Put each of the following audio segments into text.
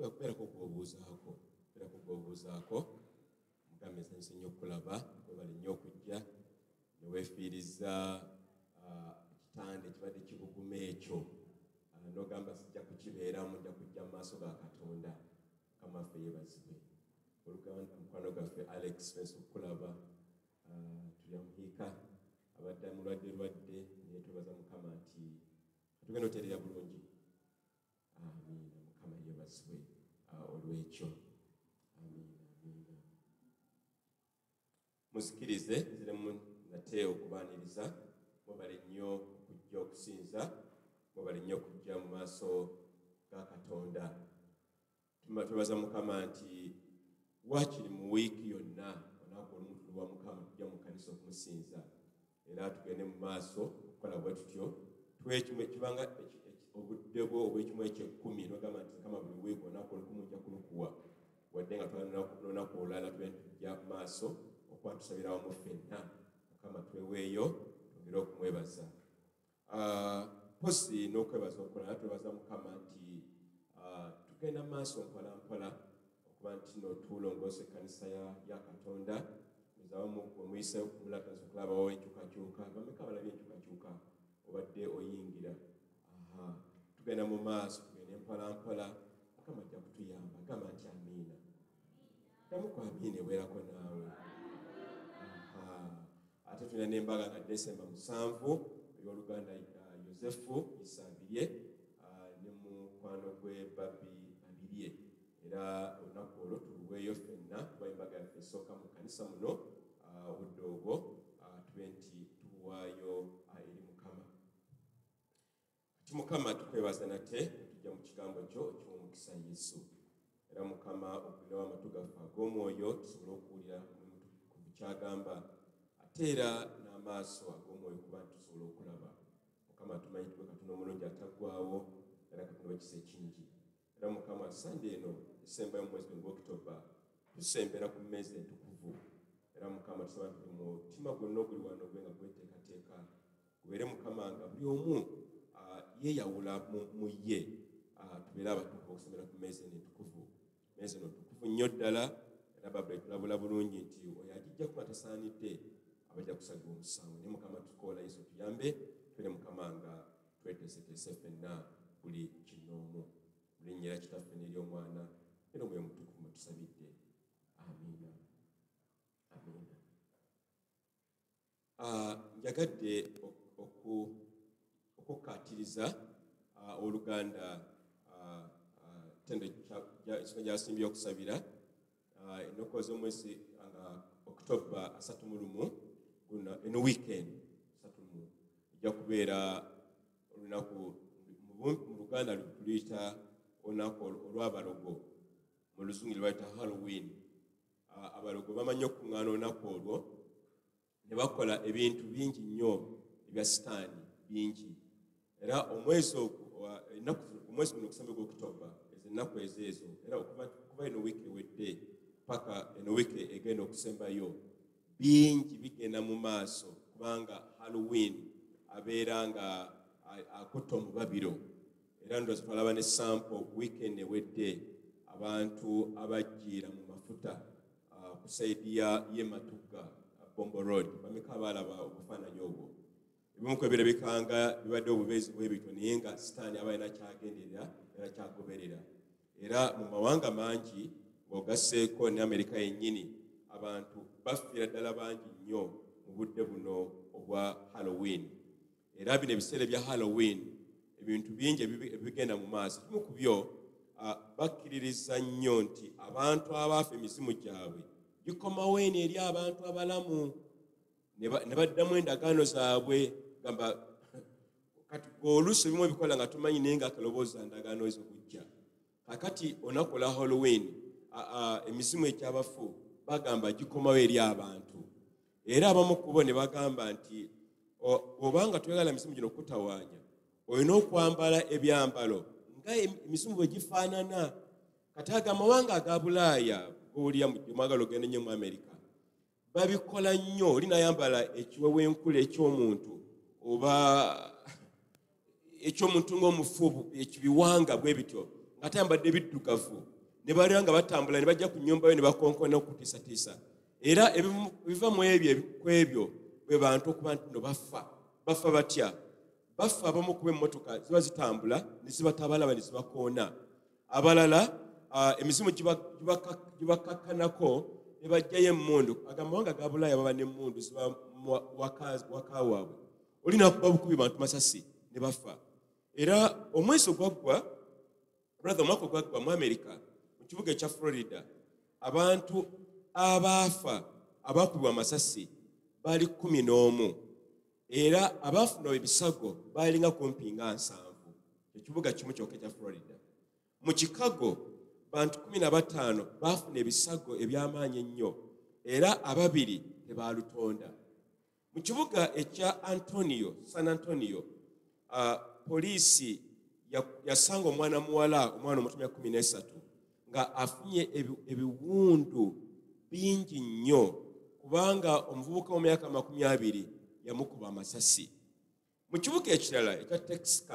kubeerako okubuuzaako mugambe nsanyuse nnyo okulaba webale nnyo okujja ne weefiiriza ekitande kibadde kibuguma ekyo n'ogamba sijja kukibeeramu nja kujja mu maaso ga Katonda kamaffe yeebazibwe oluganda mukwano gwaffe Alex Fensi okulaba tulyamuhiika abadde mulwadde naye twebaza Mukama nti tugenda oteerera bulungi. Amiina. Mukama yeebazibwe olw'ekyo. Amiina. Muzikirize ziremu nate okubaaniriza mwebale nnyo okujja okusinza mwebale nnyo okujja mu maaso ga Katonda. Twebaza Mukama nti wakiri mu wiiki yonna olunaku olumu lwa Mukama tujja mu kkanisa okumusinza era tugende mu maaso okukola bwe tutyo kibanga obudde bwo obw'ekimu eky'ekkumi n'ogamba nti Mukama buli wiiki olunaku olukumu nja kulukuwa wadde nga twalinalunaku olulala tugende tujja mu maaso okuba tusabira wamu ffenna Mukama tweweeyo tugere okumwebaza. Posi n'okwebaza okulala twebaza Mukama nti tugenda mu maaso mpolampola okuba nti n'otulongoosa ekkanisa ya Katonda ezawamu omuyise kumulagaza okulabawo enkyukakyuka bameka balabye enkyukakyuka obadde oyingira. Tugenda mu maaso tugende mpolampola Mukama ajja kutuyamba gamba nti amiina. Damu ku amiina eweerako naawe. Ate tulina n'embaga nga Desemba 7 ey'Oluganda Yosefu Isabirye ne mukwano gwe Babi Abirye era olunaku olwo tuluweeyo ffenna kuba embaga yaffe esooka mu kkanisa muno obudde obwo tube nti tuwaayo eri Mukama. Kati Mukama tukwebaza nate tujja mu kigambo kyo eky'omukisa Yesu era Mukama okulirawo amatu gaffe ag'omwoyo tusobole okuwulira ku kyagamba ate era n'amaaso ag'omwoyo kuba nti tusobole okulaba. Mukama tumanyi tuwe Katonda omulungi ataggwaawo era Katonda w'ekisa ekingi era Mukama Sande eno esembayo mu mwezi gwa Oktoba tusembera ku mmeezi entukuvu era Mukama tusaba nti buli mutima gwonna oguli wano gwe nga gweteekateeka gubeere Mukama nga buli omu yeeyawula mu ye tubeere abatuufu okusembera ku mmeezi eno entukuvu. Mmeezi eno ntukuvu nnyo ddala era Babulai tulabula bulungi nti oyo agijja kuba tasaanidde abajja kusagibwa omusango naye Mukama tukoola Yesu tuyambe tubeere Mukama nga tweteeseteese ffenna buli kinoomu mu linnya lya Kitaffe n'ery'Omwana n'Omwoyo Mutukuvu mwe tusabidde. Amiina. Njagadde okukkaatiriza Oluganda tendo ekisonga gy'asimbye okusabira ennaku ez'omwezi nga Oktoba 31 guno eno weekend 31 ejja kubeera olunaku mu Luganda tuluyita olunaku olw'abalogo mu Luzungu lwayita Halloween. Abalogo bamanyi okuŋŋaana olunaku olwo ne bakola ebintu bingi nnyo ebya sitaani bingi era omwezi guno okusembe gwa Oktoba ennaku ezo era okuva eno wiiki ewedde paka eno wiiki egenda okusembayo bingi bigenda mu maaso kubanga Halloween abeera nga akutta omubabiro era ndowooza twalaba ne sample weekend ewedde abantu abajjiira mu mafuta ku saidi y'Ematugga Bombo Road bameka balaba obufaananyi obwo. Ebimu ku ebirabikanga bibadde obubeezi bw'ebityo naye nga sitaani aba alina kyagenderera era kyagoberera era mu mawanga mangi ng'ogasseeko ne Amerika yennyini abantu bafiira ddala bangi nnyo mu budde buno obwa Halloween era bino ebiseera bya Halloween ebintu bingi ebigenda mu maaso. Kimu ku byo bakkiririza nnyo nti abantu abaafa emizimu gyabwe gikomawo eno eri abantu abalamu ne baddamu endagaano zaabwe gamba kati oluusi ebimu ebikola nga tumanyi naye nga akalobooza ndagaano ezo kujja kakati olunaku lwa Halloween emizimu egyabafu bagamba gikomawo eri abantu era abamu ku bo ne bagamba nti obanga twagala emizimu gino okutawaanya olina okwambala ebyambalo nga emizimu bwe gifaanana. Kati amawanga aga Bulaaya g'olya mwagala ogenda nnyo mu Amerika babikola nnyo olinayambala ekiwewenkula eky'omuntu oba ekyomuntu ng'omufubu ekibiwanga bwe bityo ngatayambadde ebiddugavu ne balira nga batambula ne bajja ku nnyumba yo ne bakonkona okutiisatiisa era ebiva mu ebyo bwe bantu okuba nti no bafa batya bafa abamu kuba emmotoka ziba zitambula ne zibatabalaba ne zibakoona abalala emizimu gibakakkanako ne bajjayo emmundu agamawanga ga Bulaaya baba n'emmundu ziba waka waabwe olina kuba bukubi bantu masasi ne bafa era omwezi ogwaggwa omwaka ogwaggwa mu Amerika mu kibuga ekya Florida abantu abaafa abakubibwa amasasi baali 11 era abaafuna ebisago baalinga kumpi nga 7 ekibuga kimu kyokka ekya Florida mu Chicago bantu 15 baafuna ebisago eby'amaanyi ennyo era 2 tebaalutonda mu kibuga ekya San Antonio poliisi yasanga omwana omuto 13 nga afunye ebiwundu bingi nnyo kubanga omuvubuka mu myaka 20 yamukuba amasasi mu kibuga ekirala ekya Texas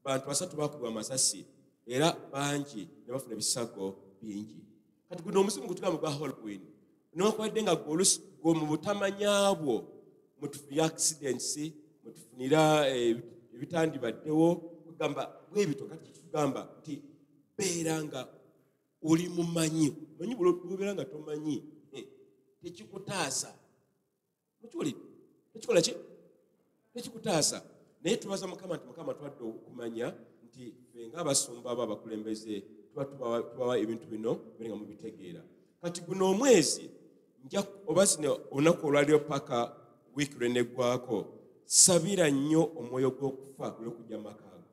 bantu 3 bakubwa amasasi era bangi ne bafuna ebisago bingi kati guno omuzimu gutugamba gwa Halloween nokwadde nga gwo mu butamanyabwo mutufunira accidents mutufunira ebitandibaddewo kugamba bwebito kati kitugamba nti beera nga oli mumanyi bubeera nga tomanyi tekikutaasa mukiwulire tekikola ki tekikutaasa naye tubaza Mukama nti Mukama twadde okumanya nti nga abasumba abo abakulembeze tubawa ebintu bino nga mubitegeera kati guno omwezi oba zino olunaku olwaliyo paka wiiki lweneggwako sabira nnyo omwoyo gw'okufa olw'okujja mu makaago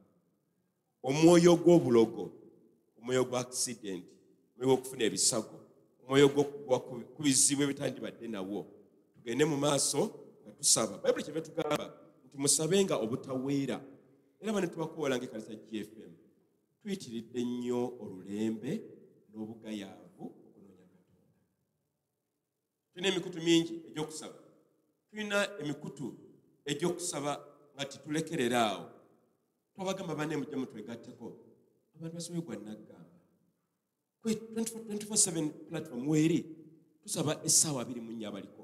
omwoyo gw'obulogo omwoyo gwa accident omwoyo gw'okufuna ebisago omwoyo gw'okugwa ku bizibu ebitandibadde nawo tugende mu maaso nga tusaba bayibuli kyeva tugamba nti musabenga obutaweera era bane tubakoola ng'ekkanisa GFM tuyitiridde nnyo olulembe n'obugayaavu okunoonya Katonda tulina emikutu mingi egy'okusaba tulina emikutu egy'okusaba nga titulekerera awo twabagamba banne mujja mutwegatteko abantu basoboye gwa naggamba 24/7 platform weeri tusaba essaawa 24 abaliko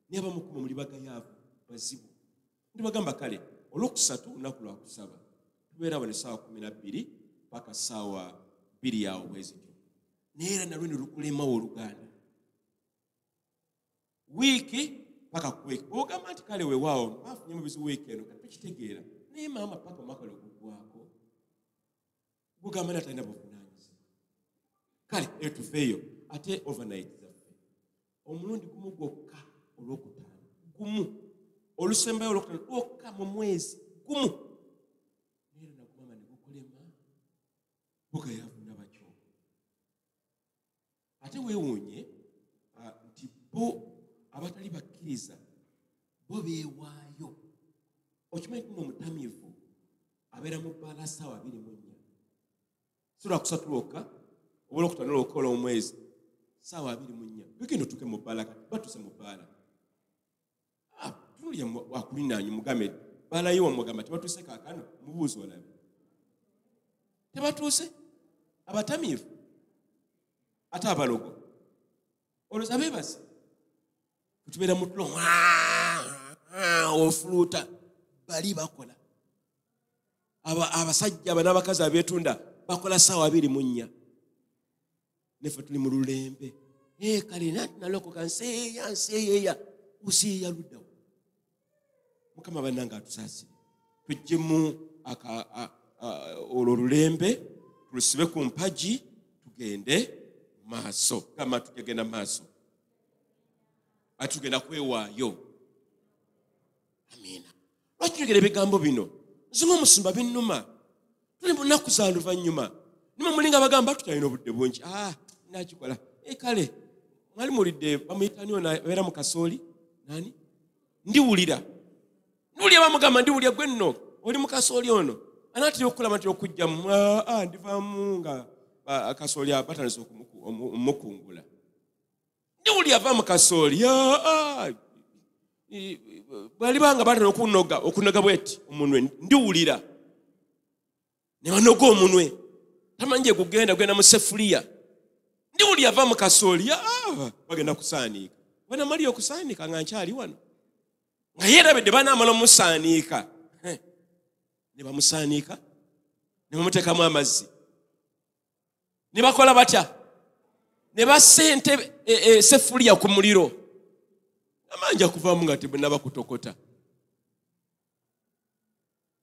naye abamukumu muli bagayaavu bazibu ndibagamba kale olwokusatu lunaku lwa kusaba tubeera awo ne ssaawa 12 paka ssaawa 2 awo bwezityo naye era nalwe ne lukulemawo Oluganda wiiki paka ku wiiki ogamba nti kale weewaawo bafunye mu bizibu wiiki eno kati tukitegeera naye maama paka omwaka lwegugwako gugamba nti atalina buvunaanyizibwa kale etufeeyo ate overnight zaffe omulundi gumu gwokka olwokutaano gumu olusembayo olwokutaano gwokka mu mwezi gumu naye nagumama ne gukulema bugayavuna bakyo ate weewuunye nti bo abatali bakkiriza bo beewaayo okimanyi kuno omutamiivu abeera mu bbaala ssaawa 24 si lwakusatu lwokka oba olwokutaano lwokka olw'omwezi ssaawa 24 wigenda otuuke mu bbaala kati batuuse mu bbaala tulya akulinaanyi mugambe bbaala yo wamugamba tebatuuse kaakano mubuuzi olabe tebatuuse abatamiivu ate abalogo olwoza beebase tubeera mu tulo ofuluuta bali bakola abasajja n'abakazi abeetunda bakola ssaawa 24 neffe tuli mu lulembe kale nanti nalokoka nseeya useeya luddawo Mukama bannange atusaasire tujjemu olwo olulembe tulusibe ku mpagi tugende maaso gamba tugenda maaso ati tugenda kwewaayo amiina lwaki njogera ebigambo bino nzinga omusimba binnuma tuli mu nnaku za luvannyuma nimwe mulinga bagamba tutalina obudde bungi nakikola kale mwali mulidde bamuyitani ono abeera mu kasooli nani ndiwulira bamugamba ndiwulira gwe nno oli mu kasooli ono anaatera okukulaba nti okujjamu ndivaamu nga akasooli batandise okumukungula ndiwulira ava mu kasooli bwali banga batandise okunoga bweti omunwe ndiwulira ne banoga omunwe tamanje kugenda mu sefuliya ndi uli ava mu kasooliya bagenda kusaanika bana mali okusaanika nga nkyali wano nga yeerabidde banaamala omusaanika ne bamusaanika ne bamuteekamu amazzi ne bakola batya ne basente sefuliya ku muliro amanja kuvaamu nga tebunaba kutokota.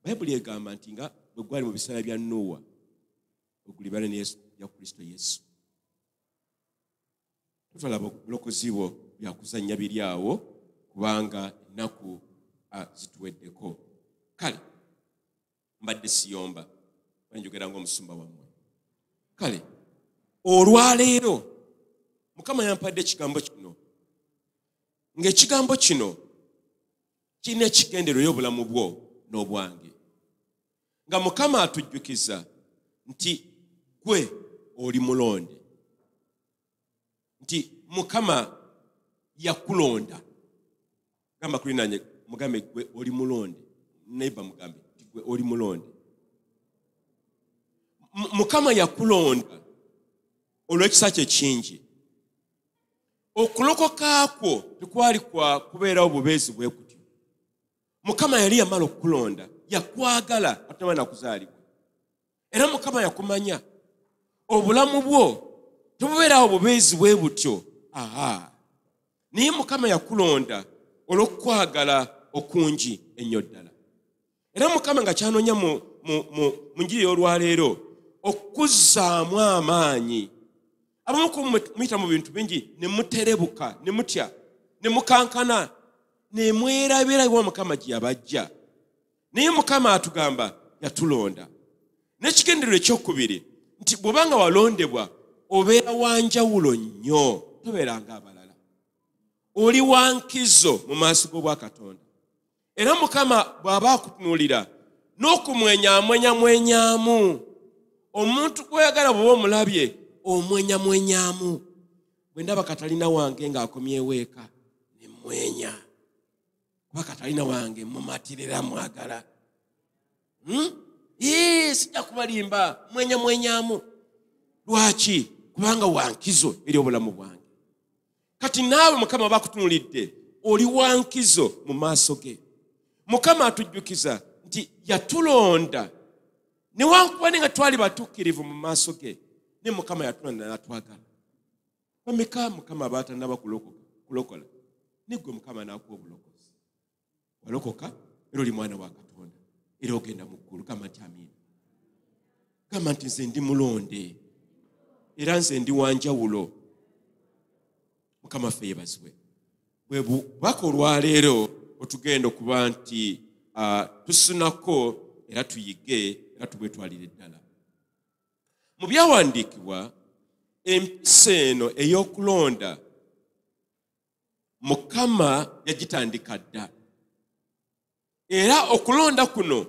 Bayibuli egamba nti nga bwe gwali mu biseera bya Nuuwa ogulibane ne Yesu ya Kristo Yesu. Totwalaba obulokozi bwo byakuzannya biri awo kubanga ennaku zituweddeko. Kale mbadde siyomba banjogera ng'omusumba wammwe. Kale olwaleero Mukama yampadde ekigambo kino ng'ekigambo kino kirina ekigendero y'obulamu bwo n'obwange. Nga Mukama atujjukiza nti gwe oli mulonde, nti Mukama yakulonda. Gamba kuli nange mugambe gwe oli mulonde, neighbor mugambe nti gwe oli mulonde. Mukama yakulonda olw'ekisa kye kingi. Okulokoka kwo tekwali kwa kubeerawo bubeezi bwe kutyo. Mukama yali yamala okukulonda, yakwagala ate nakuzaalibwa. Era Mukama yakumanya obulamu bwo tebubeerawo bubeezi bwe butyo. Naye Mukama yakulonda olw'okukwagala okungi ennyo ddala. Era Mukama nga kyanoonya mu njiri y'olwaleero okuzzaamu amaanyi. Abamu kumuyita mu bintu bingi ne muterebuka, ne mutya, ne mukankana, ne mwerabira wa Mukama gye yabajja. Naye Mukama atugamba yatulonda. N'ekigenderero ekyokubiri nti bw'obanga walondebwa obeera wanjawulo nnyo, tobeeranga abalala. Oli wankizo mu maaso g'Obwakatonda. Era Mukama bw'aba akutunuulira n'okumwenyamwenyamwenyaamu. Omuntu kweyagala bw'oba omulabye omwenyamwenyaamu. Bwe ndaba Katalina wange ng'akomyewo eka ne mwenya. Kuba Katalina wange mumatirira mwagala. Sijja kubalimba mwenyamwenyaamu. Lwaki? Kubanga wankizo eri obulamu bwange. Kati naawe Mukama bakutunulidde oli wankizo mu maaso ge. Mukama atujjukiza nti yatulonda newankubadde nga twali batuukirivu mu maaso ge, ne Mukama yatulonda n'atwagala. Bameka Mukama baatannaba kulokola ne gwe Mukama n'akuwa obulokozi. Walokoka era oli mwana wa Katonda era ogenda mu ggulu. Gamba nti amiina. Gamba nti nze ndi mulonde era nze ndi wanjawulo. Mukama ffe yeebazibwe. Bwe bubaka olwaleero otugenda okuba nti tusunako era tuyige era tubwetwalire ddala. Mu byawandiikibwa empisa eno ey'okulonda Mukama yagitandika dda. Era okulonda kuno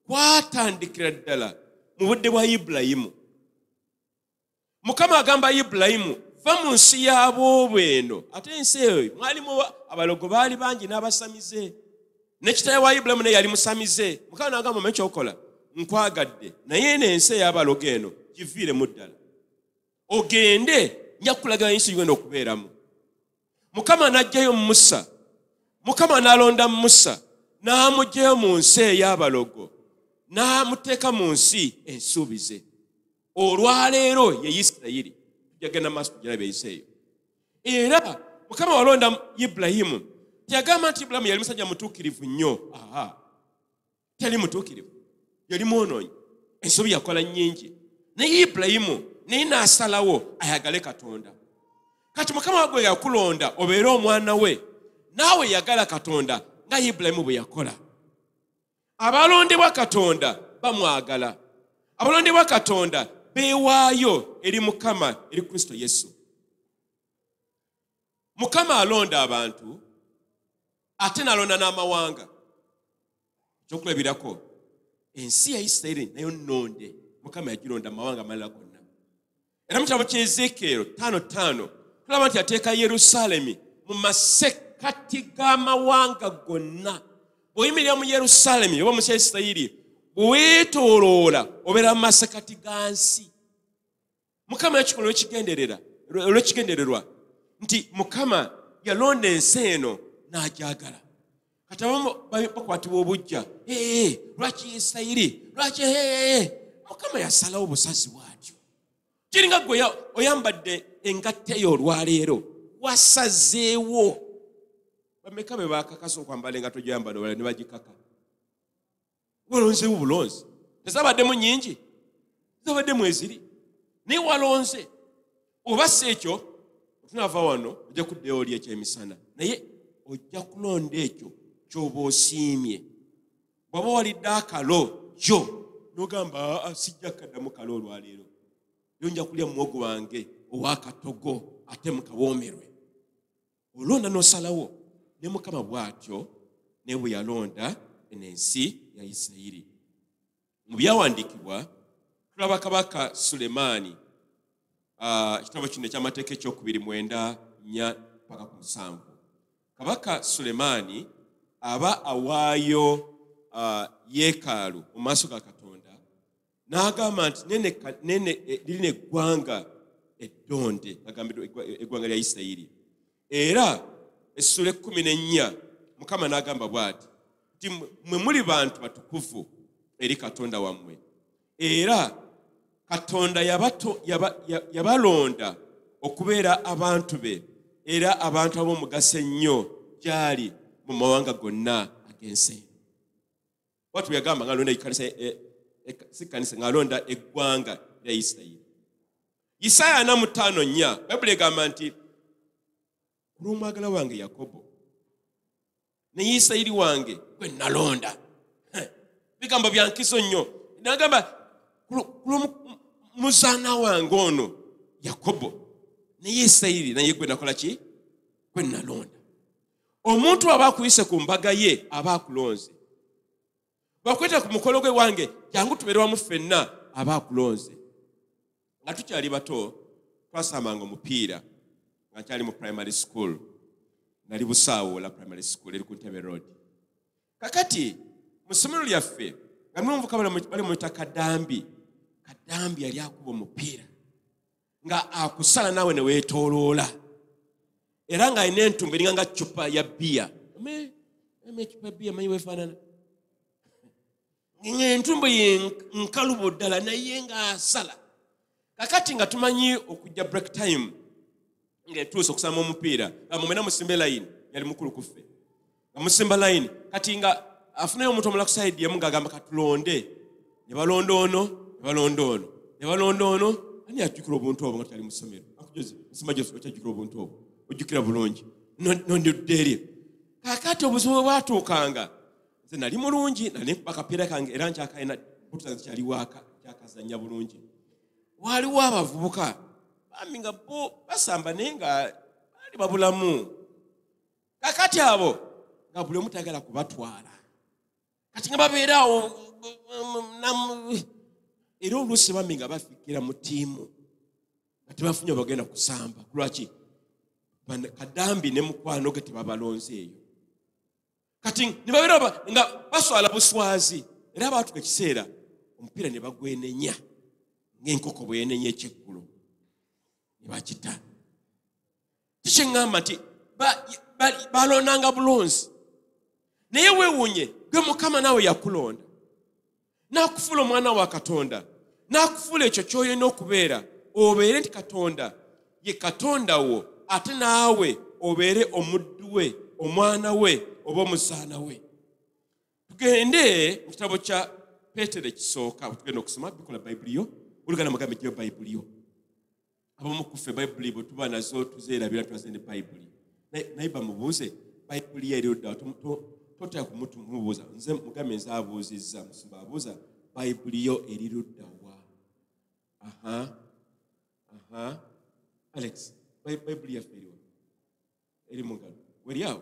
kwatandikira ddala mu budde bwa Ibulayimu. Mukama agamba Ibulayimu, va mu nsi y'aboobo eno. Ate ensi eyo mwalimu abalogo baali bangi n'abasamize. Ne kitaawe wa Ibulayimu naye yali musamize. Mukama n'agamba omanyi ky'okola? Nkwagadde naye n'ensi ey'abalogo eno giviiremu ddala. Ogende nja kukulagira ensi gy'ogenda okubeeramu. Mukama n'aggyayo Musa. Mukama n'alonda Musa n'amuggyayo mu nsi ey'abalogo n'amuteeka mu nsi ensuubize. Olwaleero ye Isirayiri. Tujjagenda maaso tugirabe ensi eyo. Era Mukama walonda Ibulayimu teyagamba nti Ibulayimu yali musajja mutuukirivu nnyo. Teyali mutuukirivu, yali mwonoonyi. Ensobi yakola nnyingi. Naye Ibulayimu naye n'asalawo ayagale Katonda. Kati Mukama gwe yakulonda obeere omwana we, naawe yagala Katonda nga Ibulayimu bwe yakola. Abalondebwa Katonda bamwagala. Abalondebwa Katonda beewaayo eri Mukama, eri Kristo Yesu. Mukama alonda abantu ate n'alonda n'amawanga. Ekyokulabirako ensi ya Isirayiri nayo nnonde. Mukama yagilonda amawanga amalala gonna. Era mu kitabo ky'Ezeekero 5:5 tulaba nti yateeka Yerusaalemi mu masekkati g'amawanga gonna. Bw'oyimirira mu Yerusaalemi oba mu nsi ya Isirayiri bweweetooloola obeera mu masekati ga nsi. Mukama yakikola olw'ekigendererwa nti Mukama yalonda ensi eno n'agyagala. Kati abamu bakwatibwa obujja, lwaki Isirayiri, lwaki Mukama yasalawo busazi bw'atyo. Kiringa gwe oyambadde engatte eyo olwaleero, wasazeewo. Bameka be bakakasa okwambala engatto gy'oyambala olwaleero ne bagikaka. Walonzeewo bulonzi. Tezabaddemu nnyingi, zabaddemu eziri. Naye walonze. Oba si ekyo, tunaava wano ojja kuddayo oli ekyemisana. Naye ojja kulonda ekyo ky'oba osiimye. Bw'oba walidde akalo kyo n'ogamba sijja kaddamu kalo olwaleero. Yonja kulya muwogo wange ow'akatogo ate mukawoomerwe. Olonda n'osalawo. Ne Mukama bw'atyo ne bwe yalonda ensi ya Isirayiri. Mu byawandiikibwa tulaba kabaka Sulemaani, kitabo kino eky'amateeka eky'okubiri-9-7. Kabaka Sulemaani aba awaayo yeekaalu mu maaso ga Katonda, n'agamba nti lirina eggwanga eddonde, agambye eggwanga lya Isirayiri. Era essula 14 Mukama n'agamba bw'ati nti mwe muli bantu batukuvu eri Katonda wammwe. Era Katonda yabalonda okubeera abantu be era abantu ab'omugaso ennyo gy'ali mu mawanga gonna ag'ensi eno. Watu yagamba ng'alonda ekkanisa ng'alonda eggwanga lya Isirayiri. Isaaya 45:4 Bayibuli egamba nti ku lw'omwagala wange Yakobo ne Isirayiri wange gwe nalonda. Bigambo bya nkizo nnyo. N'agamba ku lw'omuzaana wange ono Yakobo ne Isirayiri naye gwe nakola ki? Gwe nalonda. Omuntu aba akuyise ku mbaga ye aba akulonze. Bakweta ku mukolo gwe wange jangu tubeere wamu ffenna aba akulonze. Nga tukyali bato twasambanga omupiira nga nkyali mu primary school. Nali Busaawo la primary school eri ku Ntebe Road. Kakati mu ssomero lyaffe nga n'omuvuka bali muyita Kadambi. Kadambi yali akuba omupiira nga akusala naawe ne weetooloola. Era ng'alina entumba eringa nga ccupa ya bbiya. Eccupa ya bbiya manyi weefaanana? Entumba ye nkalubo ddala naye ng'asala. Kakati nga tumanyi okujja break time ng'etuuse okusamba omupiira mumena musimbe layini, yali mukulu ku ffe. Nga musimba layini kati nga afunayo omuntu omulala ku sayidi emu ng'agamba katulonde. Ne balonda ono, ne balonda ono, ne balonda ono. Ani yajjukira obuntu obwo nga tutali mu ssomero? Akujozi musimba gyose okyajjukira obuntu obwo. Ojjukira bulungi. Nondidde eri. Kakati obuzibu bwatuukanga. Nze nali mulungi, nali nkuba akapiira kange era nkyakayina butu zange kyali waaka, kyakazannya bulungi. Waliwo abavubuka bambi nga bo basamba naye nga bali babulamu. Kakati abo nga buli omu tayagala kubatwala. Kati nga babeeraawo era oluusi bambi nga bafikira mu ttiimu nga tebafunye bagenda kusamba. Lwaki? Kadambi ne mukwano ge tebabalonze eyo. Kati ne babeera nga baswala buswazi era baatuka ekiseera omupiira ne bagwenenya ng'enkoko bwe yenenya ekyeggulo ne bakita. Kikyeŋŋamba nti balondanga bulonzi. Naye weewuunye gwe Mukama naawe yakulonda n'akufuula omwana wa Katonda n'akufuula ekyo ky'olina okubeera obeere nti Katonda ye Katonda wo ate naawe obeere omuddu we, omwana we oba omuzaana we. Tugende mu kitabo kya Peetero ekisooka tugenda okusoma bikola Bayibuli yo. Oluganda mugambe gyo Bayibuli yo. Abamu ku ffe Bayibuli bwe tuba nazo tuzeerabira twazende Bayibuli. Naye bamubuuze Bayibuli ye eri ludda totya kumubuuza. Nze mugambe nze abuuzizza musimba abuuza Bayibuli yo eri ludda wa? Alex, Bayibuli yaffe eriwa? Eri mu ngalo. Weri awo?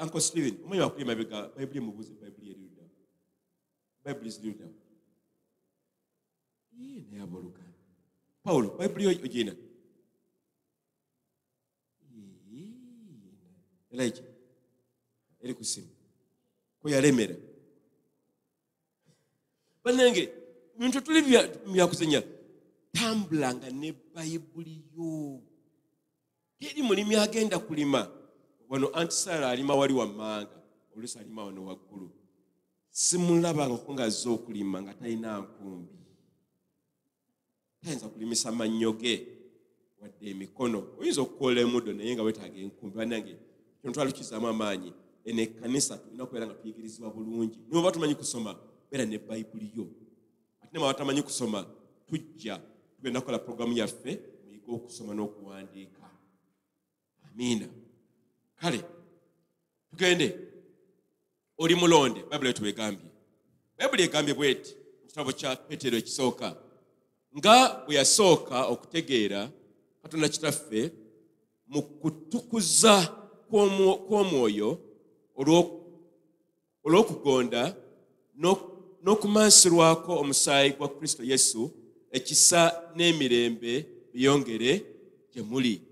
Uncle Steven, omanyi wakuli mabega Bayibuli mubuuze Bayibuli eri ludda. Bayibuli ziri ludda. Naye abooluganda. Paulo, Bayibuli yo ogina? Elijah, eri ku simu. Ko yalemera. banange bintu tuli byakuzenya tambulanga ne Bayibuli yo. Teri mulimi agenda kulima wano Aunt Sarah alima wali wammanga oluusi alima wano waggulu simulabanga nga azze okulima nga talina nkumbi tayinza kulimisa mannyo ge wadde emikono oyinza okukola emuddo naye nga wetaaga enkumbi banange kino twalukizaamu amaanyi ene ekkanisa tulina okubeera nga tuyigirizibwa bulungi niwe oba tumanyi kusoma beera ne Bayibuli yo ate ne batamanyi kusoma tujja tugenda kukola puroguramu yaffe muyige okusoma n'okuwandiika. Amiina. Kale tugende oli mulonde Bayibuli tuwegambye. Bayibuli egambye bweti mu kitabo kya Petero ekisooka nga bwe yasooka okutegeera Katonda kitaffe mu kutukuza kw'omwoyo olw'okugonda n'okumansirwako omusaayi gwa Kristo Yesu ekisa n'emirembe biyongere gye muli.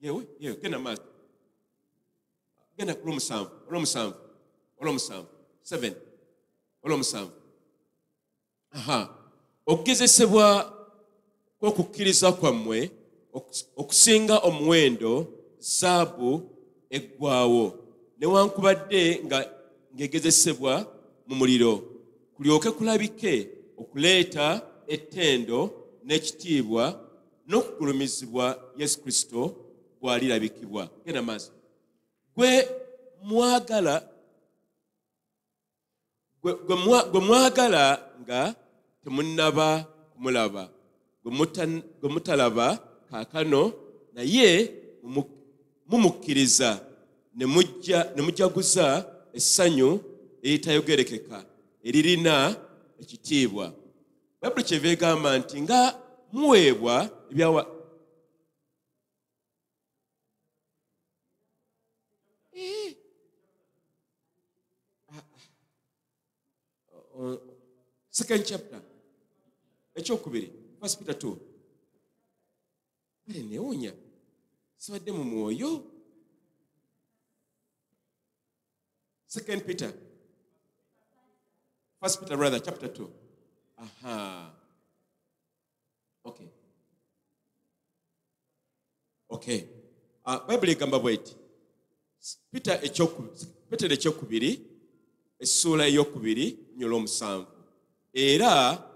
Yewe genda maaso genda ku olw'omusanvu 7 okugezesebwa kw'okukkiriza kwammwe okusinga omuwendo zaabu eggwaawo newankubadde ng'egezesebwa mu muliro kulyoke kulabike okuleeta ettendo n'ekitiibwa n'okugulumizibwa Yesu Kristo bw'alirabikibwa. Genda maaso. Gwe mwagala nga temunnaba kumulaba, gwe mutalaba kaakano naye mumukkiriza ne mujaguza essanyu eritayogerekeka eririna ekitiibwa. Bayibuli kyeva egamba nti nga muweebwa ebyawa second chapter ekyokubiri 1 Peter 2 bale newonya sibadde mu mwoyo. 2 Peter 1 Peter rather chapter 2 okay Bible egamba bweti Peter ekyokubiri essuula ey'okubiri nyola 7 era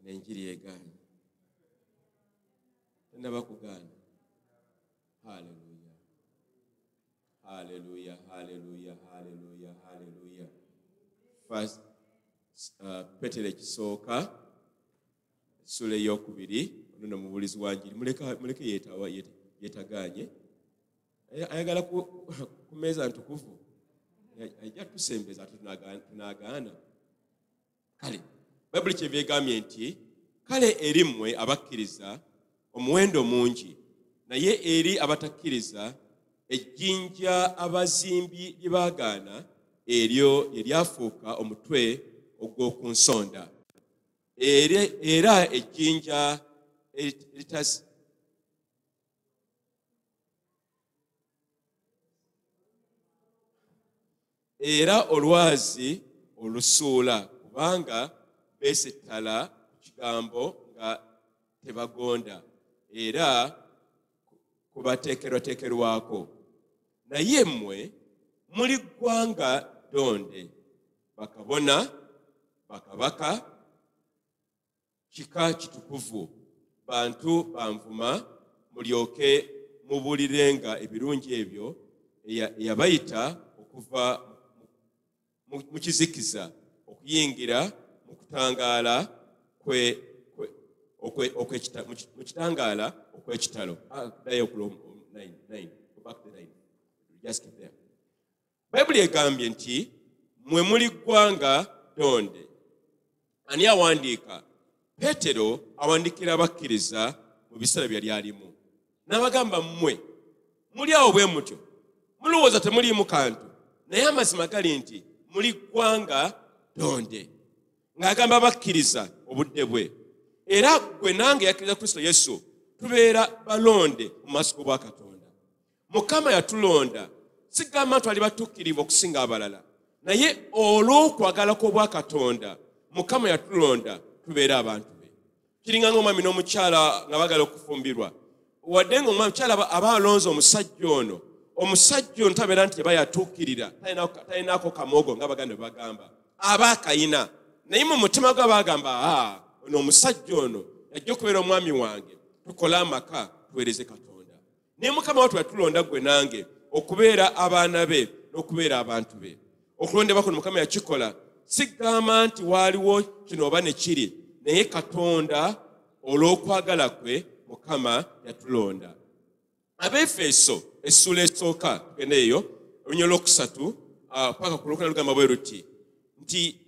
n'enjiri egaana tennaba kugaana. Hallelujah. First Petero ekisooka essuula ey'okubiri ono mubulizi wa njiri muleke yeetagaanye ayagala ku meeza ntukuvu ajja tusembeza tunaagaana. Kale Bayibuli kyeva egambye nti kale eri mmwe abakkiriza omuwendo mungi naye eri abatakkiriza ejjinja abazimbi lye baagaana eryo lye lyafuuka omutwe ogw'oku nsonda era ejjinja era olwazi olusuula kubanga beesittala ku kigambo nga tebagonda era kubateekerwateekerwako. Naye mmwe muli ggwanga ddonde, bakabona, bakabaka, kika kitukuvu, bantu banvuma, mulyoke mubuulirenga ebirungi ebyo eyabayita okuva mu kizikiza okuyingira mu kutangaala mu kitangaala okw'ekitalo. Bayibuli egambye nti mwe muli ggwanga ddonde. Ani awandiika? Petero awandikira abakkiriza mu biseera byali alimu n'abagamba mmwe muli awo bwe mutyo mulowooza temuliimu kantu naye amazima gali nti muli ggwanga ddonde, ng'agamba abakkiriza obudde bwe. Era gwe nange yakkiriza Kristo Yesu tubeera balonde mu maaso g'obwa Katonda. Mukama yatulonda sigamba twali batuukirivu okusinga abalala naye olw'okwagala kw'obwa Katonda Mukama yatulonda tubeere abantu be. Kiringa ng'omwami n'omukyala nga bagala okufumbirwa wadde ng'omukyala aba alonze omusajja ono tabeera nti eba yatuukirira talinaako kamogo nga baganda bwe bagamba aba akayina naye mu mutima gwe bagamba ono omusajja ono yajja okubeera omwami wange tukole amaka tuweereze Katonda. Naye Mukama wattu yatulonda gwe nange okubeera abaana be n'okubeera abantu be. Okulondebwa kuno Mukama yakikola sigamba nti waaliwo kino oba ne kiri naye Katonda olw'okwagala kwe Mukama yatulonda. Abefeso essula esooka tugendeeyo olunya olwokusatu paka ku lwokuna lugamba bwe luti nti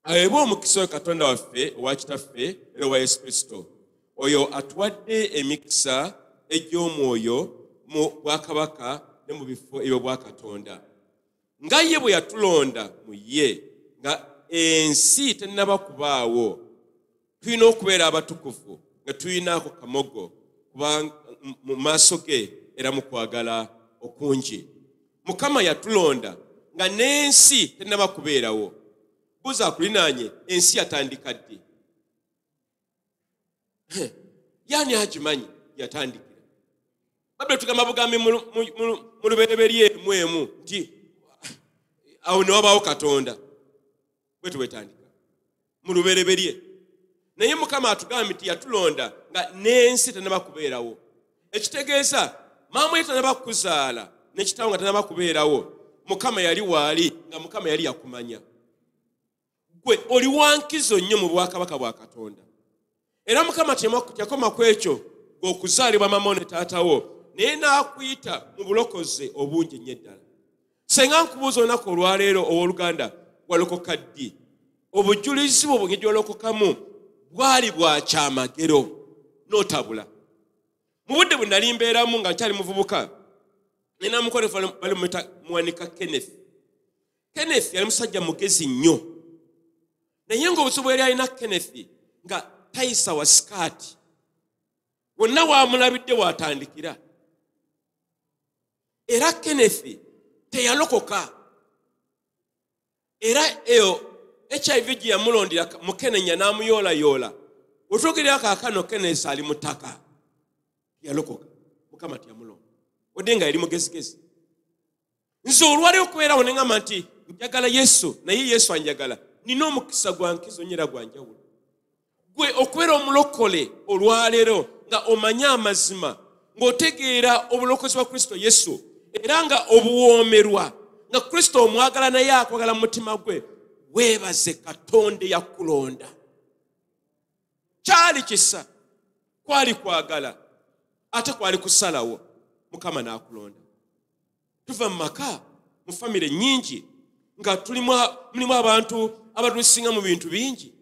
aweebwe omukisa oyo Katonda waffe owa kitaffe era owa Yesu Kristo oyo atuwadde emikisa egy'omwoyo mu bwakabaka ne mu bifo ebyo bwa Katonda nga ye bwe yatulonda mu ye nga ensi tennaba kubaawo tulina okubeera abatukuvu nga tulinaako kamogo kuba mu maaso ge era mu kwagala okungi. Mukama yatulonda nga n'ensi tennaba kubeerawo. Buuza akulinaanye ensi yatandika ddi? Yani agimanyi yatandikira. Babbe tugamba bugambi mu lubereberye emu nti awo ne wabaawo Katonda bwe tuwetandika mu lubereberye. Naye Mukama atugamba nti yatulonda nga n'ensi tennaba kubeerawo. Ekitegeeza maama ye tannaba kuzaala n'ekitaawo nga tannaba kubeerawo. Mukama yali waali nga Mukama yali yakumanya. Gwe oli wankizo nnyo mu bwakabaka bwa Katonda. Era Mukama yakoma ku ekyo okuzaalibwa mama ne taatawo naye n'akuyita mu bulokoze obungi nnyo eddala. Senga nkubuuza olunaku olwaleero ow'Oluganda walokoka ddi? Obujulizi bwo bwe gy'olokokamu bwali bwa kyamagero n'otabula. Mu budde bwe nali mbeeramu nga nkyali muvubuka nina mukolefu bali muwanika Kenneth. Kenneth yali musajja mugezi nnyo naye ng'obusobozi yali alina Kenneth nga tayisa wa sikaati wonna waamulabidde waatandikira. Era Kenneth teyalokoka. Era eyo HIV gye yamulondera mu Kenenya n'amuyoolayoola. Otwogerera kaakano Kenneth ali mu ttaka yalokoka. Mukama teyamulonda wadde nga yali mugezigezi. Nze olwali okubeerawo ne ngamba nti njagala Yesu naye Yesu anjagala. Nina omukisa gwa nkizo nyera gwa njawulo. Gwe okubeera omulokole olwaleero nga omanya amazima ng'otegeera obulokozi bwa Kristo Yesu era nga obuwoomerwa nga Kristo omwagala naye akwagala mu mutima gwe, weebaze Katonda yakulonda. Kyali kisa kwali kwagala ate kwali kusalawo Mukama n'akulonda. Tuva mu maka mu famire nnyingi nga mulimu abantu abatusinga mu bintu bingi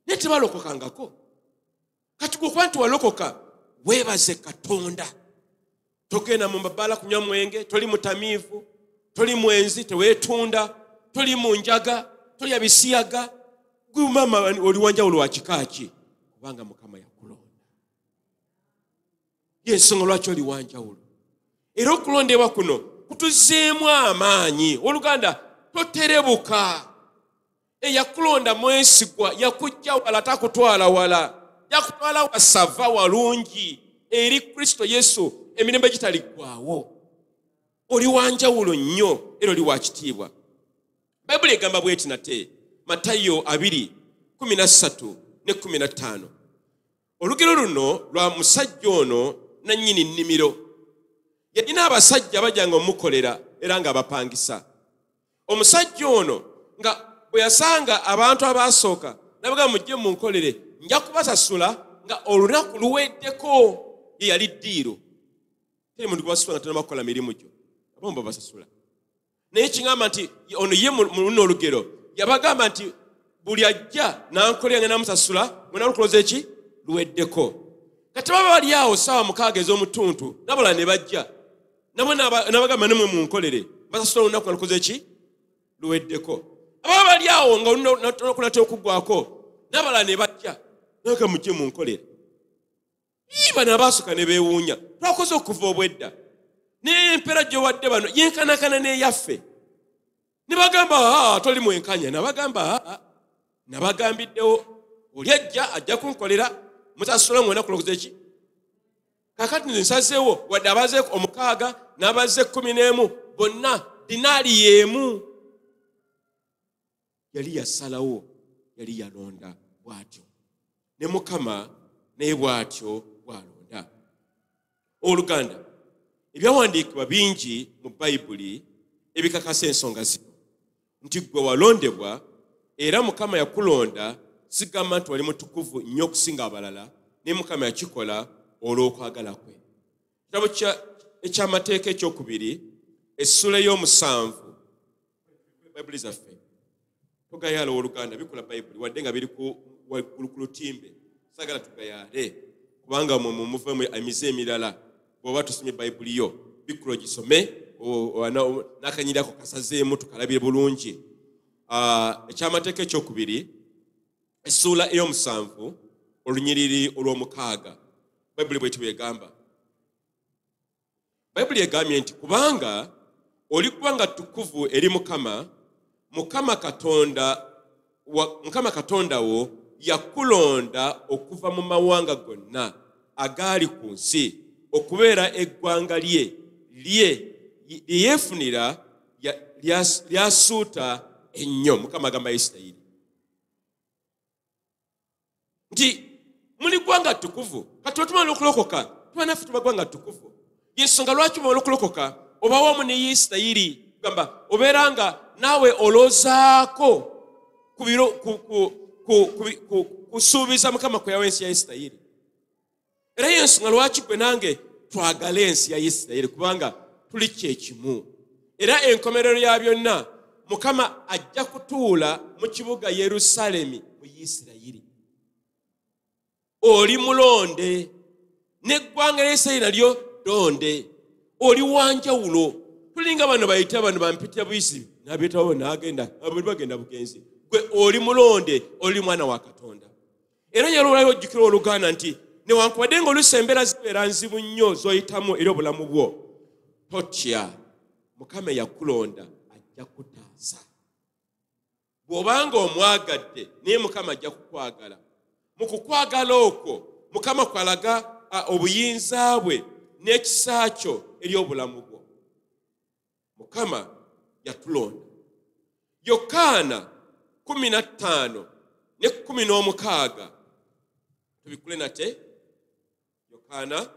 naye tebalokokangako. Kati gwe kuba nti walokoka weebaze Katonda. Togenda mu mbabaala kunywa mwenge, toli mutamiivu, toli mwenzi, teweetunda, toli mu njaga, tolya bisiyaga. Gwe mama oli wanjawulo wa kika ki? Kubanga Mukama yakulonda. Y'ensonga lwaki oli wanjawulo. Era okulondebwa kuno kutuzzeemu amaanyi. Oluganda toterebuka. Eyakulonda mwesigwa yakujja wala takutwala wala. Yakutwala wasava walungi eri Kristo Yesu emirembe gitaliggwaawo. Oli wanjawulo nnyo era oli wakitiibwa. Bayibuli egamba bw'eti nate Matayo 2:13 ne 15. Olugero luno lwa musajja ono nannyini nnimiro. Yalina abasajja bajjanga omukolera era nga abapangisa. Omusajja ono nga bwe yasanga abantu abaasooka nabaga mujje munkolere nja kubasasula nga olunaku luweddeko. Ye yali ddiiro. Teri muntu gwasasula nga tannaba kukola mirimu gyo. Abomba basasula. Naye kingamba nti ono ye mu luno olugero yabagamba nti buli ajja n'ankolera nga namusasula mwe nalukuloza eki luweddeko. Kati baba bali awo ssaawa 6 ez'omutuntu nabala ne bajja nabwe nabagamba nemwe munkolere basasula olunaku nga lukoze eki luweddeko. Ababa bali awo nga olunaku okuggwako nabala ne bajja naga mujje munkolere. Bano abaasooka ne beewuunya twakoze okuva obwedda n'empera gy'owadde bano yenkanakana n'eyaffe. Ne bagamba toli mwenkanya. Nabagambiddewo oli ajja kunkolera mutasula mwena kulokoza eki. Kakati nsazeewo wadde abaze 6 n'abaze 11 bonna dinaali y'emu. Yali yasalawo, yali yalonda bw'atyo. Ne Mukama naye bw'atyo bw'alonda. Oluganda, ebyawandiikibwa bingi mu Bayibuli ebikakasa ensonga zino. Nti gwe walondebwa era Mukama yakulonda, sigamba nti wali mutukuvu nnyo okusinga abalala, ne Mukama yakikola olw'okwagala kwe. Kitabo eky'amateeka ekyokubiri essula y'omusanvu. Bayibuli zaffe tugayala oluganda bikola Bayibuli wadde nga biri ku lutimbe. Sagala tugayaale kubanga muvemu emize emirala. Bw'oba tusomye Bayibuli yo bikulo gisome n'akanyirako kasazeemu tukalabire bulungi. Eky'amateeka ekyokubiri essula ey'omusanvu olunyiriri olw'omukaaga. Bayibuli bwe tubegamba. Bayibuli egambye nti kubanga oli kubanga tukuvu eri Mukama, Mukama Katonda wo yakulonda okuva mu mawanga gonna agaali ku nsi okubeera eggwanga lye yeefunira lyasuuta ennyo. Mukama agamba Isirayiri nti muli ggwanga ttukuvu. Kati otumala okulokoka tuba naffe tuba ggwanga ttukuvu. Yensonga lwaki omala okulokoka oba wamu ne Isirayiri gamba obeeranga naawe olozaako kusuubiza Mukama kwe yawa ensi ya Isirayiri. Era yensonga lwaki gwe nange twagala ensi ya Isirayiri kubanga tuli kyekimu. Era enkomerero ya byonna Mukama ajja kutuula mu kibuga Yerusaalemi mu Isirayiri. Oli mulonde n'eggwanga lya Isirayiri nalyo londe. Oli wanjawulo. Tulinga bano bayita bano bampitira buyisi n'abeetawo n'agenda bagenda bugenzi. Gwe oli mulonde, oli mwana wa Katonda. Era yalolayo ojjukira Oluganda nti newankubadde ng'oluusi embeera zibeera nzibu nnyo z'oyitamu eri obulamu bwo, totya. Mukama yakulonda ajja kutaasa. Bw'obanga omwagadde naye Mukama ajja kukwagala. Mu kukwagala okwo Mukama kwalaga obuyinza bwe n'ekisa kyo eri obulamu bwo. Mukama yatulonda. Yokaana 15 ne 16 tubikule nate. Yokaana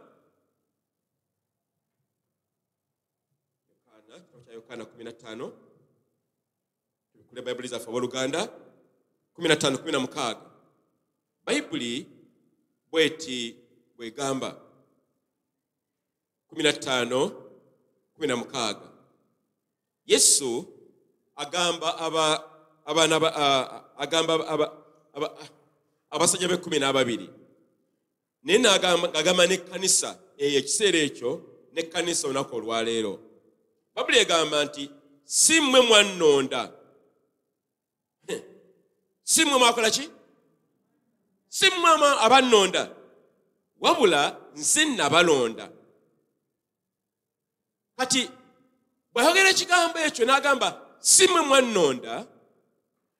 15 tubikule Bayibuli zaffe Oluganda 15:16. Bayibuli bweti bwegamba 15:16. Yesu agamba abasajja be 12 naye n'agamba n'ekkanisa ekiseera ekyo n'ekkanisa olunaku olwaleero. Bayibuli egamba nti si mmwe mwannonda. Si mmwe mwakola ki? Si mmwe abannonda wabula nze nabalonda. Kati bw'ayogera ekigambo ekyo n'agamba si mmwe mwannonda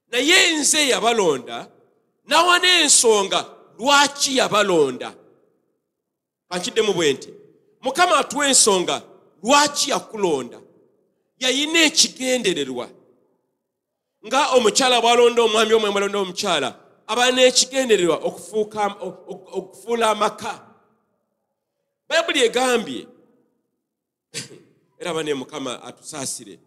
naye nze yabalonda, nawa n'ensonga lwaki yabalonda. Kankiddemu bwe nti Mukama atuwa ensonga lwaki yakulonda. Yayina ekigendererwa. Nga omukyala bw'alonda omwami omwe balonda omukyala aba n'ekigendererwa okufuula amaka. Bayibuli egambye era bane Mukama atusaasire.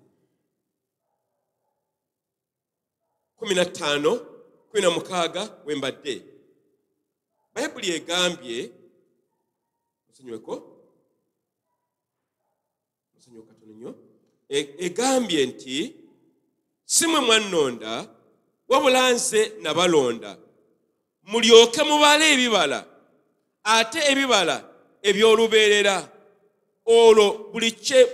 15:16 wembadde. Bayibuli egambye egambye nti si mmwe mwannonda wabula nze nabalonda mulyoke mubale ebibala, ate ebibala eby'olubeerera. Olwo buli kye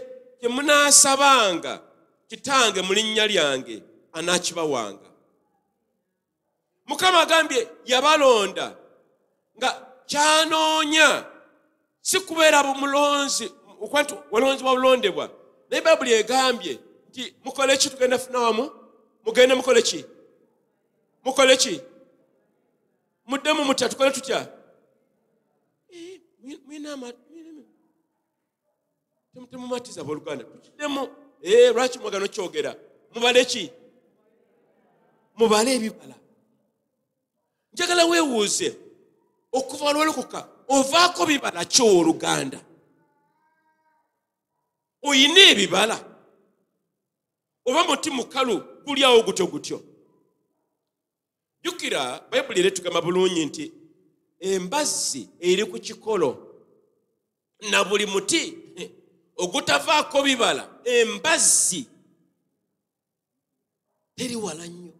munaasabanga Kitange mu linnya lyange anaakibawanga. Mukama agambye yabalonda nga kyanoonya si kubeera okwantu walonzebwa bulondebwa naye Bayibuli egambye nti mukole ki tugenda funa wamu mugende mukole ki muddemu mutya tukole tutya temumatiza abooluganda tukiddemu lwaki mwagano kyogera mubale ki mubale ebibala njagala weewuuze okuva lwolokoka ovaako bibala ky'oluganda oyina ebibala oba muti mukalu gulyawo gutyo jjukira Bayibuli eri tugamba bulungi nti embazzi eri ku kikolo na buli muti ogutavaako bibala embazzi teri wala nnyo.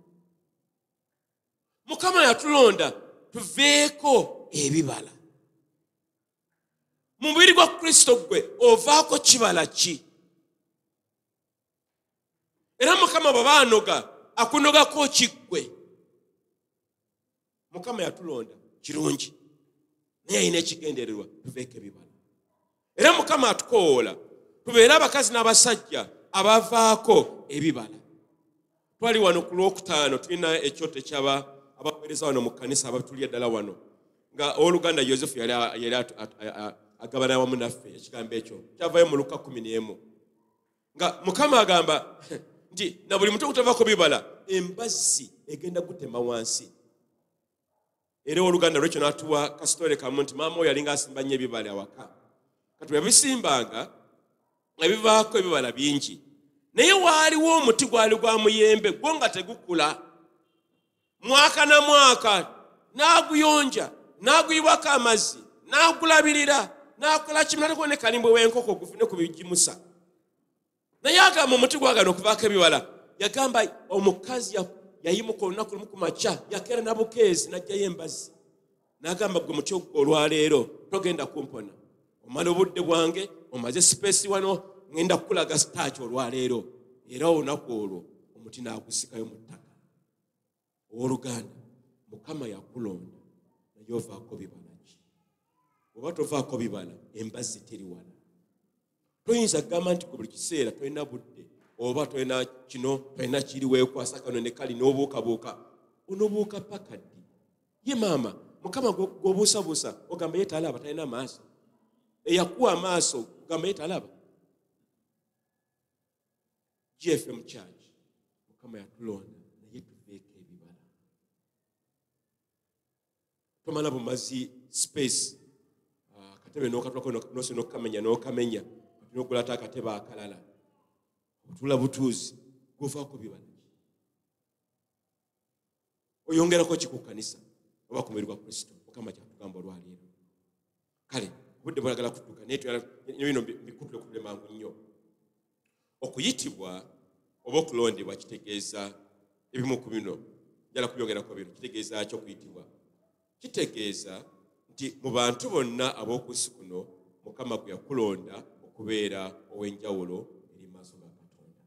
Mukama yatulonda tuveeko ebibala. Mu mubiri gwa Kristo gwe ovaako kibala ki? Era Mukama bw'aba anoga akunogako kiggwe. Mukama yatulonda kirungi naye alina ekigendererwa tuveeko ebibala. Era Mukama atukoola tubeere abakazi n'abasajja abavaako ebibala. Twali wano ku Lwokutaano tulina ekyoto ky'aba abaweereza wano mu kkanisa abatulya ddala wano nga owooluganda Yosefu yali agabana wamu naffe ekigambo ekyo kyavaayo mu Luka 11 nga Mukama agamba nti na buli muti ogutavaako bibala embazzi egenda gutema wansi. Era owooluganda lwekyo n'atuwa kasitole kamu nti maama oyo yalinga asimba nnyo ebibala awaka kati yabisimbanga nga bivaako ebibala bingi naye waaliwo omuti gwali gwa muyembe gwo nga tegukula. Mwaka na mwaka n'aguyonja n'aguyiwako amazzi n'agulabirira n'akola kimulatako ne kalimbwe w'enkoko gufune ku bigimusa. Naye agamba omuti gwagana okuvaako ebibala yagamba omukazi yayimuka olunaku lumu ku makya yakeera na bukeezi n'ajjayo embazzi n'agamba gwe muti olwaleero togenda kumpona omala obudde bwange omaze sipeesi wano ngenda kukulaga sitaaki olwaleero era olunaku olwo omuti n'agusikayo mu ttaka. Owooluganda Mukama yakulonda naye ovaako bibala ki? Oba tovaako bibala embazzi teri wala. Toyinza kugamba nti buli kiseera tolina budde oba tolina kino tolina kiri weekwasa kano ne kali n'obuukabuuka onobuuka paka ddi? Ye maama Mukama gwobuusabuusa ogamba ye talaba talina maaso eyakuwa amaaso ogamba ye talaba. GFM Church Mukama yatulonda naye tuveeko ebibala. Tomala bumazi space katebe n'okatulako n'ose n'okamenya n'okamenya n'ogulata akatebe akalala otula butuuzi govaako bibala. Oyongerako ki ku kkanisa oba ku mubiri gwa Kristo? Mukama kyatugamba olwaleero. Kale obudde bwagala kutuuka naye bino bikutule mangu nnyo. Okuyitibwa oba okulondebwa kitegeeza ebimu ku bino njala kubyongerako bino. Kitegeeza ki okuyitibwa? Kitegeeza nti mu bantu bonna ab'oku nsi kuno Mukama gwe yakulonda okubeera ow'enjawulo eri maaso ga Katonda.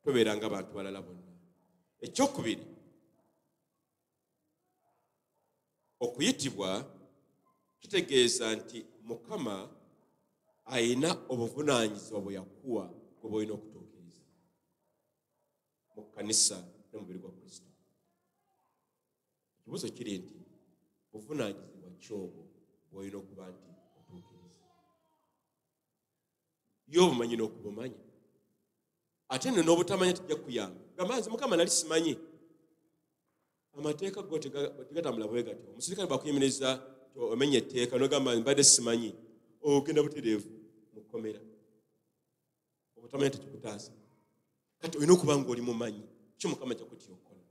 Tobeera ng'abantu balala bonna. Ekyokubiri, okuyitibwa kitegeeza nti Mukama ayina obuvunaanyizibwa bwe yakuwa bwe bw'olina okutuukiriza mu kkanisa n'omubiri gwa Kristo. Ekibuuzo kiri nti buvunaanyizibwa ki obwo bw'olina okuba nti otuukiriza? Ye obumanyi n'okubumanya ate nno n'obutamanya tujja kuyamba. Gamba nze Mukama nali simanyi. Amateeka go tegatambula bwe gatyo. Omusirikale bakuyimiriza omenya etteeka n'ogamba mbadde simanyi ogenda butereevu mu kkomera. Obutamanya tekikutaasa. Kati olina okuba ng'oli mumanyi kyo Mukama kyakutya okukola.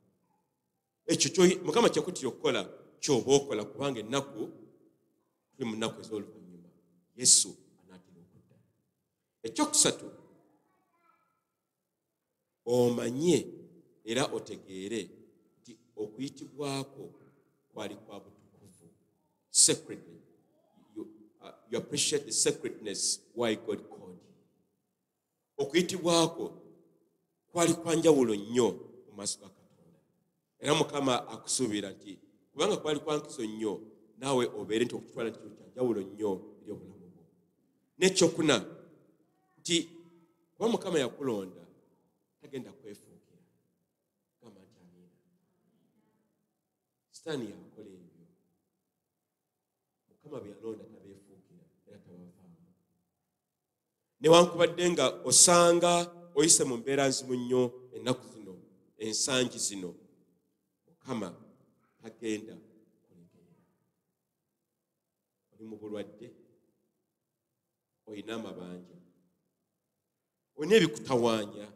Ekyo Mukama kyakutya okukola ky'oba okola kubanga ennaku tuli mu nnaku ez'oluvannyuma. Yesu anaatera okudda. Ekyokusatu, omanye era otegeere nti okuyitibwako kwali kwa butukuvu. Sacredly. You appreciate the sacredness why God called you. Okuyitibwako kwali kwa njawulo nnyo mu maaso ga Katonda. Era Mukama akusuubira nti kubanga kwali kwa nkizo nnyo naawe obeere nti okutwala nti kya njawulo nnyo eri obulamu bwo. n'ekyokuna nti kuba Mukama yakulonda tagenda kwefuukira gamba nti amiina. Sitaani yakola ebyo. Mukama bye yalonda tabeefuukira era tabavaamu. Newankubadde nga osanga oyise mu mbeera nzibu nnyo ennaku zino, ensangi zino, Mukama tagenda kulekerera. Oli mu bulwadde, olina amabanja, olina ebikutawaanya,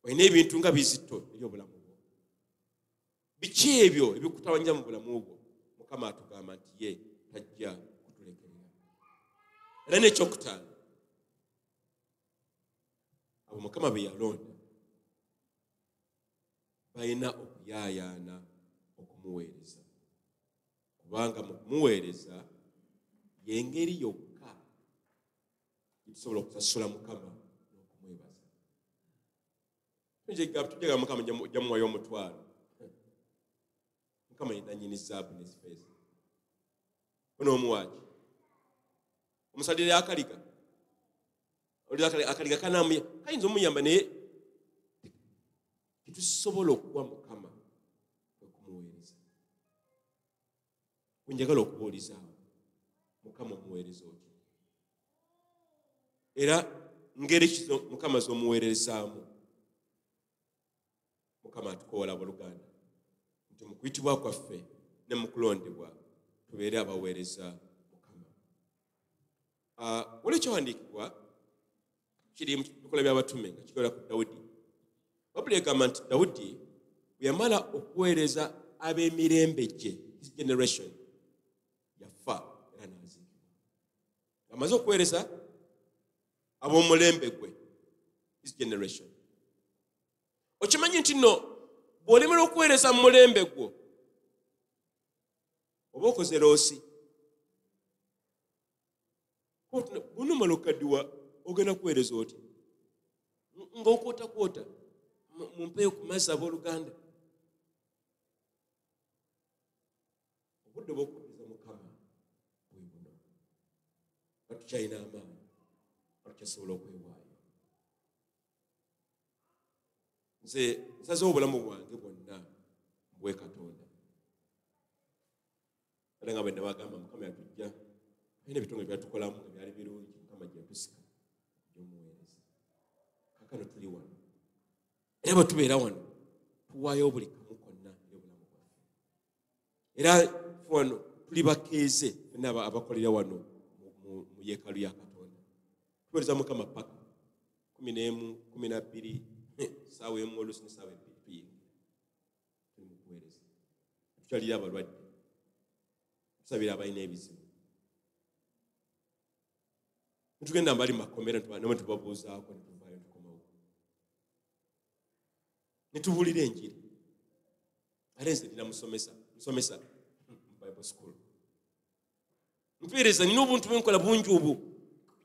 olina ebintu nga bizito eri obulamu bwo. Biki ebyo ebikutawaanya mu bulamu bwo? Mukama atugamba nti ye tajja kutulekerera. Era n'ekyokutaano, abo Mukama be yalonda balina okuyaayaana okumuweereza, kubanga mu kumuweereza y'engeri yokka gitusobola okusasula Mukama n'okumwebaza. Tujjaga Mukama jamuwayo omutwalo. Mukama yina nnyini zaabu ne sifeeza. Onoomuwaaki omusalire akaliga, akaliga kanamuya kayinza omuyamba, naye tetusobola okuwa Mukama okumuweereza. Wenjagala okubuulizaawo, Mukama omuweereza otya? Era ngeri ki Mukama z'omuweerezaamu? Mukama atukoola abooluganda nti mu kuyitibwa kwaffe ne mu kulondebwa tubeere abaweereza Mukama. Waliwo ekyawandiikibwa kiri mu bikola by'abatume nga kikolera ku Dawudi. Babuli egamba nti Dawudi bwe yamala okuweereza ab'emirembe gye, his generation, yafa era n'aziikibwa. Amaze okuweereza ab'omulembe gwe, his generation. Okimanyi nti nno bw'olemera okuweereza mu mulembe gwo oba okoze loosi. Bw'onomala okaddiwa ogenda kuweereza otya? Ng'okwotakwota mu mpeeyo ku mazzi abooluganda. Obudde bw'okuweereza Mukama bwe buno. Batukyalina amaanyi, batukyasobola okwewaayo. Nze nsazeewo obulamu bwange bwonna bwe Katonda. Era nga bwe nabagamba Mukama yatujja, alina ebitonde byatukolamu nga byali birungi, Mukama gye yatusika gy'omuweereza. Kaakano tuli wano. Era bwe tubeera wano tuwaayo buli kamu konna eri obulamu bwaffe. Era wano tuli bakeeze fenna abakolera wano mu yeekaalu ya Katonda. Tuweereza Mukama paka 11, 12, saawa emu oluusi ne saawa ebbiri tuyingira. Tuli mu kuweereza. Tukyalira abalwadde, tusabira abalina ebizibu. Tugenda mbali mu makomera ne tubabuuzaako ne tuvaayo ne tukomawo. Ne tubuulira enjiri. Ate nze ndina musomesa mu Bible school. Mpeereza nina obuntu bwe nkola bungi obwo.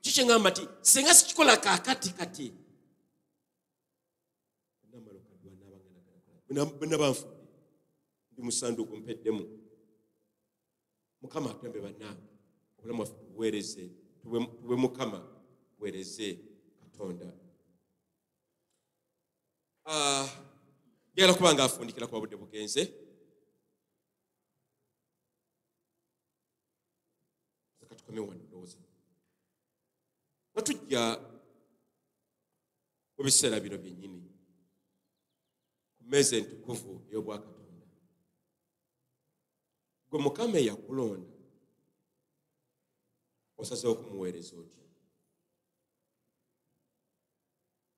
Kiki ngamba nti singa sikikola kaakati kati. Namala okaddiwa n'abangana bonna banfudde. Ndi mu ssanduuku mpeddemu. Mukama atembe bannange obulamu waffe tubuweereze, tube Mukama tuweereze Katonda. Njagala kuba nga afundikira kuba budde bugenze. Katukome wano ndowooza. Natujja mu biseera bino byennyini ku mmeeza entukuvu ey'obwakatonda. Gwe Mukama eyakulonda osazeewo okumuweereza otya?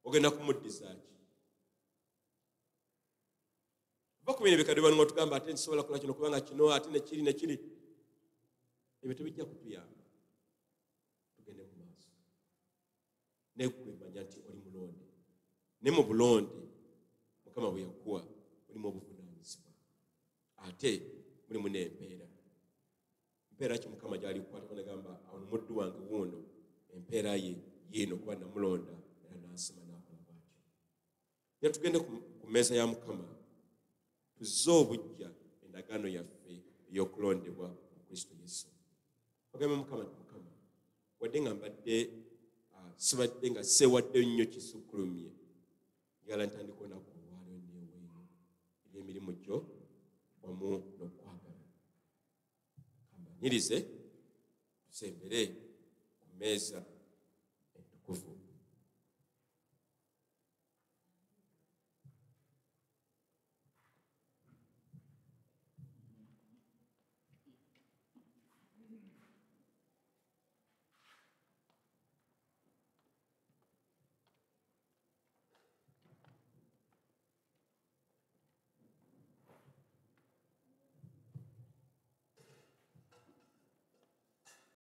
Ogenda kumuddiza ki? Kuba ku bino bikadde bano tugamba ate nsobola kukola kino kubanga kino ate nekiri. Ebyo tebijja kutuyamba. Tugende mu maaso. Naye ggwe manya nti oli mulonde. Ne mu bulonde Mukama bwe yakuwa mulimu obuvunaanyizibwa. Ate mulimu n'empeera. Empeera ki Mukama gy'ali kukwata n'agamba awo omuddu wange wuuno empeera ye yiino kuba namulonda era n'asima n'akola bw'atyo. Era tugende ku mmeeza ya Mukama tuzze obujja endagaano yaffe ey'okulondebwa mu Kristo Yesu. Ogambe Mukama nti Mukama wadde nga mbadde sibadde nga seewadde nnyo kisukkulumye njagala ntandika olunaku olwaleo neeweeyo eri emirimu gyo wamu n'okwagala. Kambanirize tusembere ku mmeeza